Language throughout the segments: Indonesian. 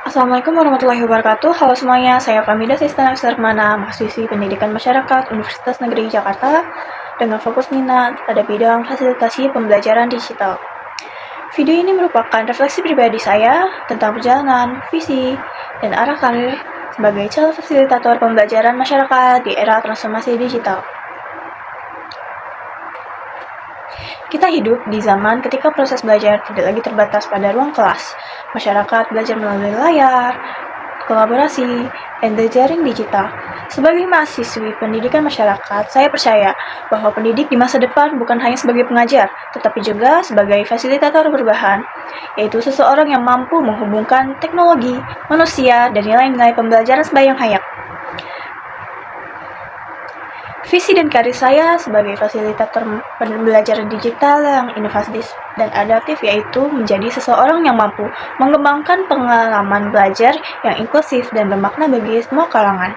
Assalamualaikum warahmatullahi wabarakatuh. Halo semuanya, saya Fahmida Sistana Sermana, mahasiswi Pendidikan Masyarakat Universitas Negeri Jakarta dengan fokus minat pada bidang fasilitasi pembelajaran digital. Video ini merupakan refleksi pribadi saya tentang perjalanan, visi, dan arah karir sebagai calon fasilitator pembelajaran masyarakat di era transformasi digital. Kita hidup di zaman ketika proses belajar tidak lagi terbatas pada ruang kelas. Masyarakat belajar melalui layar, kolaborasi, dan jejaring digital. Sebagai mahasiswi pendidikan masyarakat, saya percaya bahwa pendidik di masa depan bukan hanya sebagai pengajar, tetapi juga sebagai fasilitator perubahan, yaitu seseorang yang mampu menghubungkan teknologi, manusia, dan nilai-nilai pembelajaran sembahyang hayat. Visi dan karir saya sebagai fasilitator pembelajaran digital yang inovatif dan adaptif yaitu menjadi seseorang yang mampu mengembangkan pengalaman belajar yang inklusif dan bermakna bagi semua kalangan.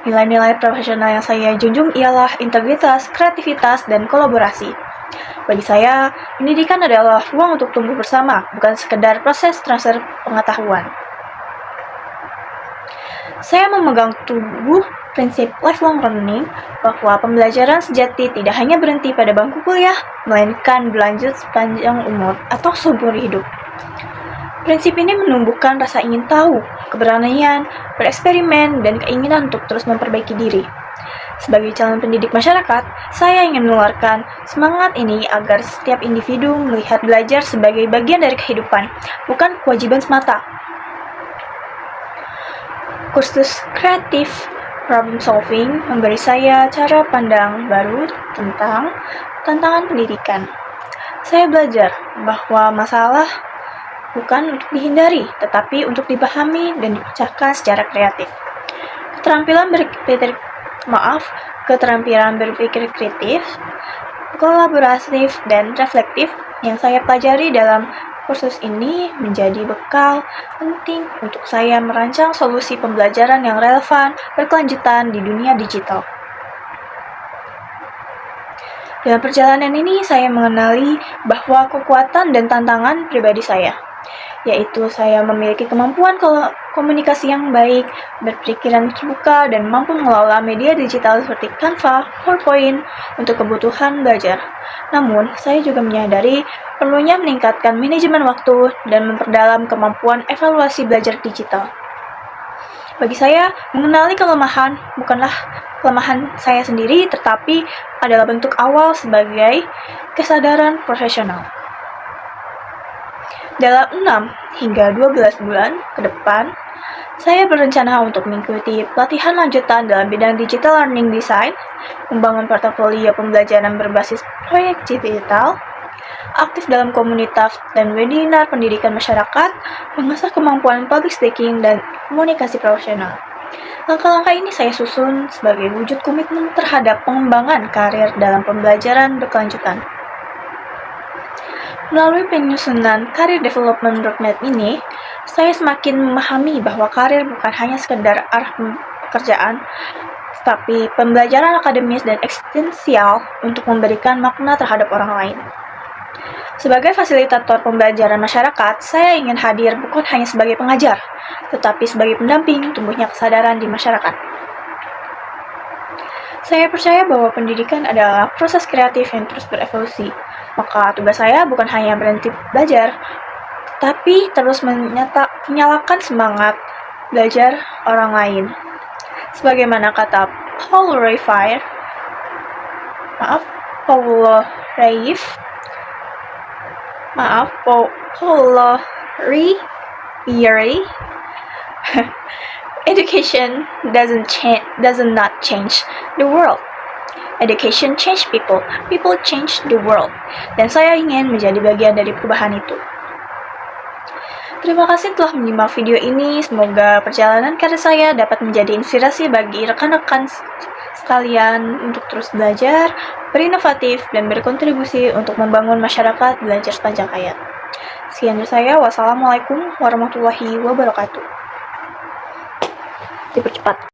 Nilai-nilai profesional yang saya junjung ialah integritas, kreativitas, dan kolaborasi. Bagi saya, pendidikan adalah ruang untuk tumbuh bersama, bukan sekedar proses transfer pengetahuan. Saya memegang teguh prinsip lifelong learning bahwa pembelajaran sejati tidak hanya berhenti pada bangku kuliah, melainkan berlanjut sepanjang umur atau seumur hidup. Prinsip ini menumbuhkan rasa ingin tahu, keberanian, bereksperimen, dan keinginan untuk terus memperbaiki diri. Sebagai calon pendidik masyarakat, saya ingin menularkan semangat ini agar setiap individu melihat belajar sebagai bagian dari kehidupan, bukan kewajiban semata. Kursus kreatif problem solving memberi saya cara pandang baru tentang tantangan pendidikan. Saya belajar bahwa masalah bukan untuk dihindari, tetapi untuk dipahami dan dipecahkan secara kreatif. Keterampilan berpikir kritis, kolaboratif, dan reflektif yang saya pelajari dalam kursus ini menjadi bekal penting untuk saya merancang solusi pembelajaran yang relevan berkelanjutan di dunia digital. Dalam perjalanan ini, saya mengenali bahwa kekuatan dan tantangan pribadi saya, yaitu saya memiliki kemampuan komunikasi yang baik, berpikiran terbuka, dan mampu mengelola media digital seperti Canva, PowerPoint untuk kebutuhan belajar. Namun, saya juga menyadari perlunya meningkatkan manajemen waktu dan memperdalam kemampuan evaluasi belajar digital. Bagi saya, mengenali kelemahan bukanlah kelemahan saya sendiri, tetapi adalah bentuk awal sebagai kesadaran profesional. Dalam 6 hingga 12 bulan ke depan, saya berencana untuk mengikuti pelatihan lanjutan dalam bidang digital learning design, membangun portofolio pembelajaran berbasis proyek digital, aktif dalam komunitas dan webinar pendidikan masyarakat, mengasah kemampuan public speaking dan komunikasi profesional. Langkah-langkah ini saya susun sebagai wujud komitmen terhadap pengembangan karir dalam pembelajaran berkelanjutan. Melalui penyusunan Career Development Roadmap ini, saya semakin memahami bahwa karir bukan hanya sekedar arah pekerjaan, tetapi pembelajaran akademis dan eksistensial untuk memberikan makna terhadap orang lain. Sebagai fasilitator pembelajaran masyarakat, saya ingin hadir bukan hanya sebagai pengajar, tetapi sebagai pendamping tumbuhnya kesadaran di masyarakat. Saya percaya bahwa pendidikan adalah proses kreatif yang terus berevolusi. Maka tugas saya bukan hanya berhenti belajar, tapi terus menyalakan semangat belajar orang lain. Sebagaimana kata Paulo Freire, education does not change the world. Education change people, people change the world. Dan saya ingin menjadi bagian dari perubahan itu. Terima kasih telah menyimak video ini. Semoga perjalanan karir saya dapat menjadi inspirasi bagi rekan-rekan sekalian untuk terus belajar, berinovatif, dan berkontribusi untuk membangun masyarakat belajar sepanjang hayat. Sekian dari saya. Wassalamualaikum warahmatullahi wabarakatuh. Dipercepat.